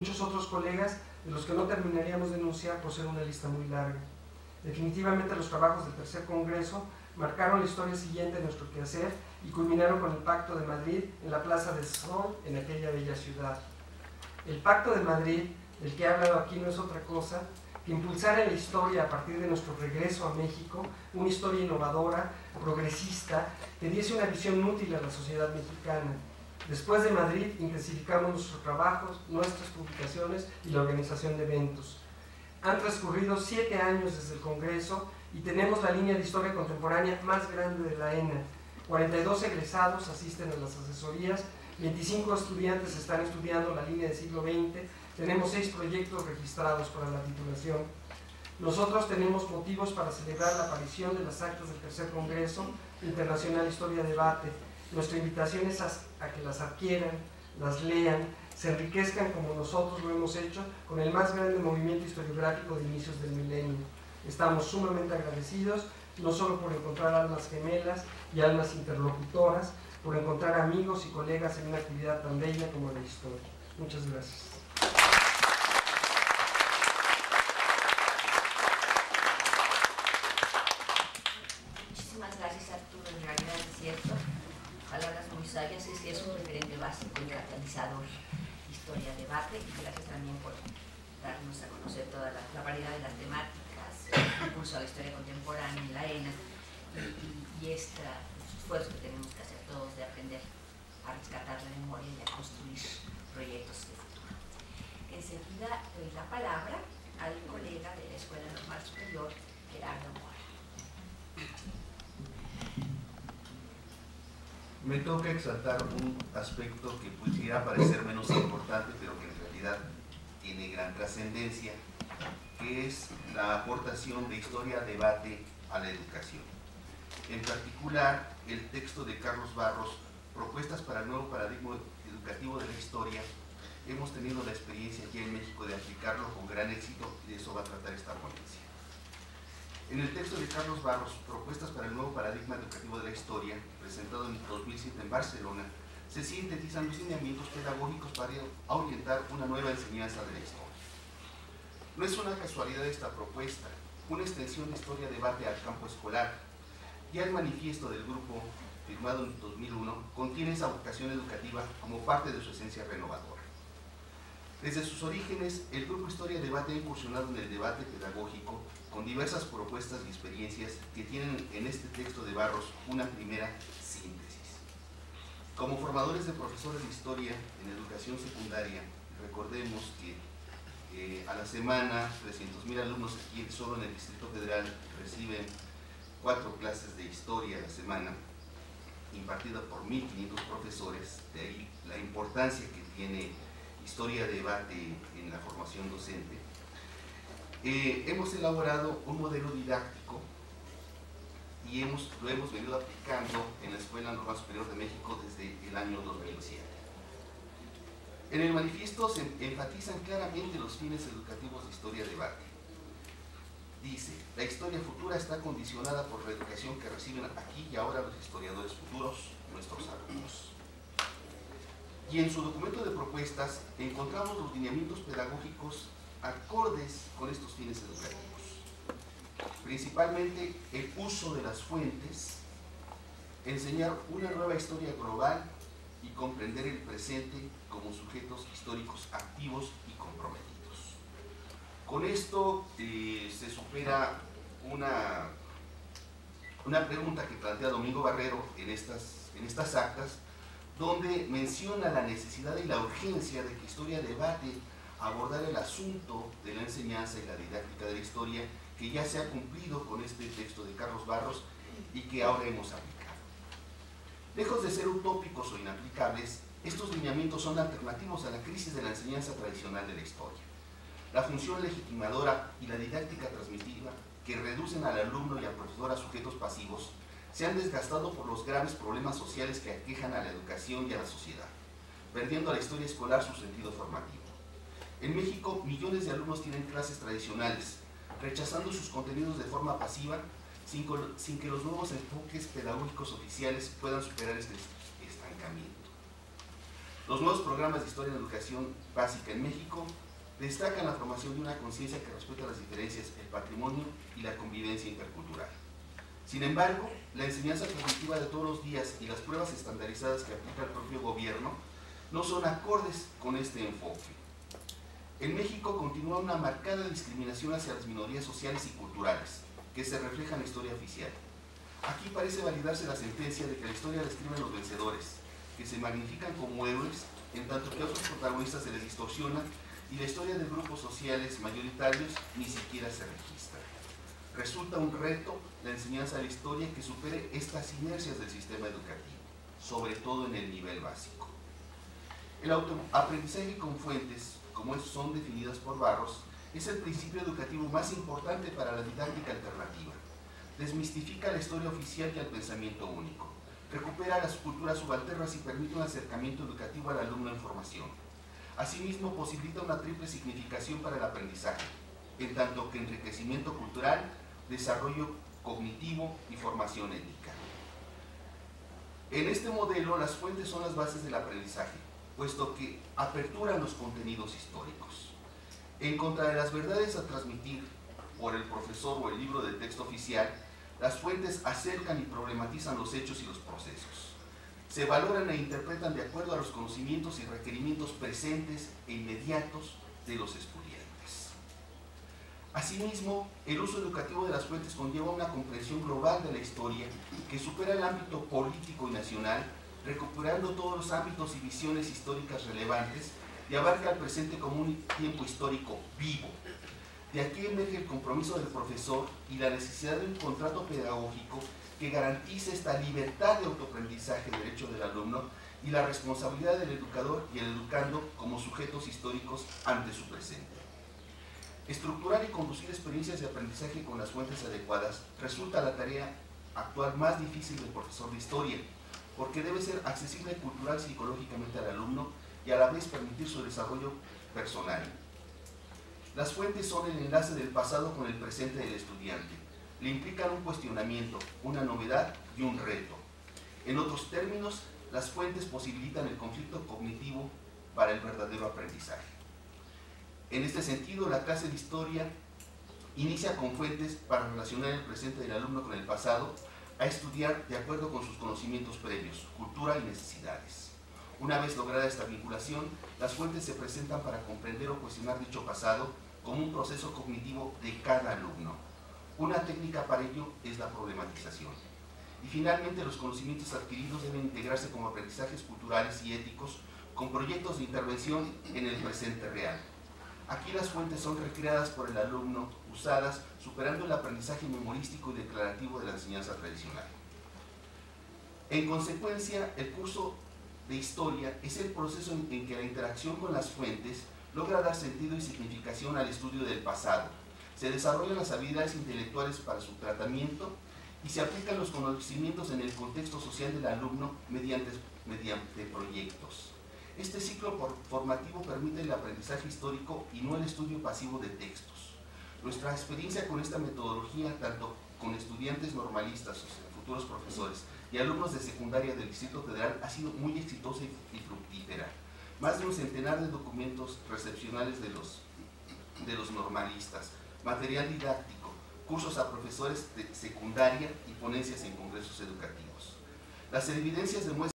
muchos otros colegas de los que no terminaríamos de enunciar por ser una lista muy larga. Definitivamente los trabajos del tercer congreso marcaron la historia siguiente de nuestro quehacer y culminaron con el Pacto de Madrid en la Plaza del Sol, en aquella bella ciudad. El Pacto de Madrid, del que he hablado aquí, no es otra cosa que impulsar en la historia, a partir de nuestro regreso a México, una historia innovadora, progresista, que diese una visión útil a la sociedad mexicana. Después de Madrid, intensificamos nuestros trabajos, nuestras publicaciones y la organización de eventos. Han transcurrido 7 años desde el Congreso y tenemos la línea de historia contemporánea más grande de la ENA. 42 egresados asisten a las asesorías, 25 estudiantes están estudiando la línea del siglo XX, tenemos 6 proyectos registrados para la titulación. Nosotros tenemos motivos para celebrar la aparición de las actas del tercer Congreso Internacional Historia Debate. Nuestra invitación es a que las adquieran, las lean, se enriquezcan como nosotros lo hemos hecho con el más grande movimiento historiográfico de inicios del milenio. Estamos sumamente agradecidos, no solo por encontrar almas gemelas y almas interlocutoras, por encontrar amigos y colegas en una actividad tan bella como la historia. Muchas gracias. Muchísimas gracias, Arturo. En realidad es cierto, palabras muy sabias, es un referente básico y catalizador. Historia, debate, y gracias también por darnos a conocer toda la variedad de las temáticas, el impulso a la historia contemporánea en la ENA y este esfuerzo que tenemos que hacer todos de aprender a rescatar la memoria y a construir proyectos de futuro. Enseguida doy la palabra al colega de la Escuela Normal Superior, Gerardo Mora. Me toca exaltar un aspecto que pudiera parecer menos importante, pero que en realidad tiene gran trascendencia, que es la aportación de historia, debate a la educación. En particular, el texto de Carlos Barros, Propuestas para el nuevo paradigma educativo de la historia. Hemos tenido la experiencia aquí en México de aplicarlo con gran éxito y de eso va a tratar esta ponencia. En el texto de Carlos Barros, Propuestas para el nuevo paradigma educativo de la historia, presentado en 2007 en Barcelona, se sintetizan los lineamientos pedagógicos para orientar una nueva enseñanza de la historia. No es una casualidad esta propuesta, una extensión de historia-debate al campo escolar. Ya el manifiesto del grupo, firmado en 2001, contiene esa vocación educativa como parte de su esencia renovadora. Desde sus orígenes, el grupo Historia-Debate ha incursionado en el debate pedagógico con diversas propuestas y experiencias que tienen en este texto de Barros una primera síntesis. Como formadores de profesores de historia en educación secundaria, recordemos que a la semana 300.000 alumnos aquí solo en el Distrito Federal reciben 4 clases de historia a la semana, impartida por 1.500 profesores. De ahí la importancia que tiene historia-debate en la formación docente. Hemos elaborado un modelo didáctico y lo hemos venido aplicando en la Escuela Normal Superior de México desde el año 2007. En el manifiesto se enfatizan claramente los fines educativos de historia-debate. Dice, la historia futura está condicionada por la educación que reciben aquí y ahora los historiadores futuros, nuestros alumnos. Y en su documento de propuestas encontramos los lineamientos pedagógicos acordes con estos fines educativos. Principalmente el uso de las fuentes, enseñar una nueva historia global y comprender el presente como sujetos históricos activos y comprometidos. Con esto se supera una pregunta que plantea Domingo Barrero en estas actas, donde menciona la necesidad y la urgencia de que Historia-Debate abordar el asunto de la enseñanza y la didáctica de la historia que ya se ha cumplido con este texto de Carlos Barros y que ahora hemos aplicado. Lejos de ser utópicos o inaplicables, estos lineamientos son alternativos a la crisis de la enseñanza tradicional de la historia. La función legitimadora y la didáctica transmitiva, que reducen al alumno y al profesor a sujetos pasivos, se han desgastado por los graves problemas sociales que aquejan a la educación y a la sociedad, perdiendo a la historia escolar su sentido formativo. En México, millones de alumnos tienen clases tradicionales, rechazando sus contenidos de forma pasiva, sin que los nuevos enfoques pedagógicos oficiales puedan superar este estancamiento. Los nuevos programas de historia en educación básica en México destacan la formación de una conciencia que respeta las diferencias, el patrimonio y la convivencia intercultural. Sin embargo, la enseñanza cognitiva de todos los días y las pruebas estandarizadas que aplica el propio gobierno no son acordes con este enfoque. En México continúa una marcada discriminación hacia las minorías sociales y culturales, que se refleja en la historia oficial. Aquí parece validarse la sentencia de que la historia la escriben los vencedores, que se magnifican como héroes, en tanto que a otros protagonistas se les distorsiona y la historia de grupos sociales mayoritarios ni siquiera se registra. Resulta un reto la enseñanza de la historia que supere estas inercias del sistema educativo, sobre todo en el nivel básico. El autoaprendizaje con fuentes, como son definidas por Barros, es el principio educativo más importante para la didáctica alternativa. Desmistifica la historia oficial y el pensamiento único. Recupera las culturas subalternas y permite un acercamiento educativo al alumno en formación. Asimismo, posibilita una triple significación para el aprendizaje, en tanto que enriquecimiento cultural, desarrollo cognitivo y formación ética. En este modelo, las fuentes son las bases del aprendizaje, puesto que aperturan los contenidos históricos. En contra de las verdades a transmitir por el profesor o el libro de texto oficial, las fuentes acercan y problematizan los hechos y los procesos. Se valoran e interpretan de acuerdo a los conocimientos y requerimientos presentes e inmediatos de los estudiantes. Asimismo, el uso educativo de las fuentes conlleva una comprensión global de la historia que supera el ámbito político y nacional, recuperando todos los ámbitos y visiones históricas relevantes y abarca el presente como un tiempo histórico vivo. De aquí emerge el compromiso del profesor y la necesidad de un contrato pedagógico que garantice esta libertad de autoaprendizaje, derecho del alumno, y la responsabilidad del educador y el educando como sujetos históricos ante su presente. Estructurar y conducir experiencias de aprendizaje con las fuentes adecuadas resulta la tarea actual más difícil del profesor de historia, porque debe ser accesible cultural y psicológicamente al alumno y a la vez permitir su desarrollo personal. Las fuentes son el enlace del pasado con el presente del estudiante. Le implican un cuestionamiento, una novedad y un reto. En otros términos, las fuentes posibilitan el conflicto cognitivo para el verdadero aprendizaje. En este sentido, la clase de historia inicia con fuentes para relacionar el presente del alumno con el pasado, a estudiar de acuerdo con sus conocimientos previos, cultura y necesidades. Una vez lograda esta vinculación, las fuentes se presentan para comprender o cuestionar dicho pasado como un proceso cognitivo de cada alumno. Una técnica para ello es la problematización. Y finalmente, los conocimientos adquiridos deben integrarse como aprendizajes culturales y éticos con proyectos de intervención en el presente real. Aquí las fuentes son recreadas por el alumno, usadas, superando el aprendizaje memorístico y declarativo de la enseñanza tradicional. En consecuencia, el curso de historia es el proceso en que la interacción con las fuentes logra dar sentido y significación al estudio del pasado. Se desarrollan las habilidades intelectuales para su tratamiento y se aplican los conocimientos en el contexto social del alumno mediante proyectos. Este ciclo formativo permite el aprendizaje histórico y no el estudio pasivo de textos. Nuestra experiencia con esta metodología, tanto con estudiantes normalistas, o sea, futuros profesores, y alumnos de secundaria del Distrito Federal, ha sido muy exitosa y fructífera. Más de un centenar de documentos recepcionales de los normalistas, material didáctico, cursos a profesores de secundaria y ponencias en congresos educativos. Las evidencias demuestran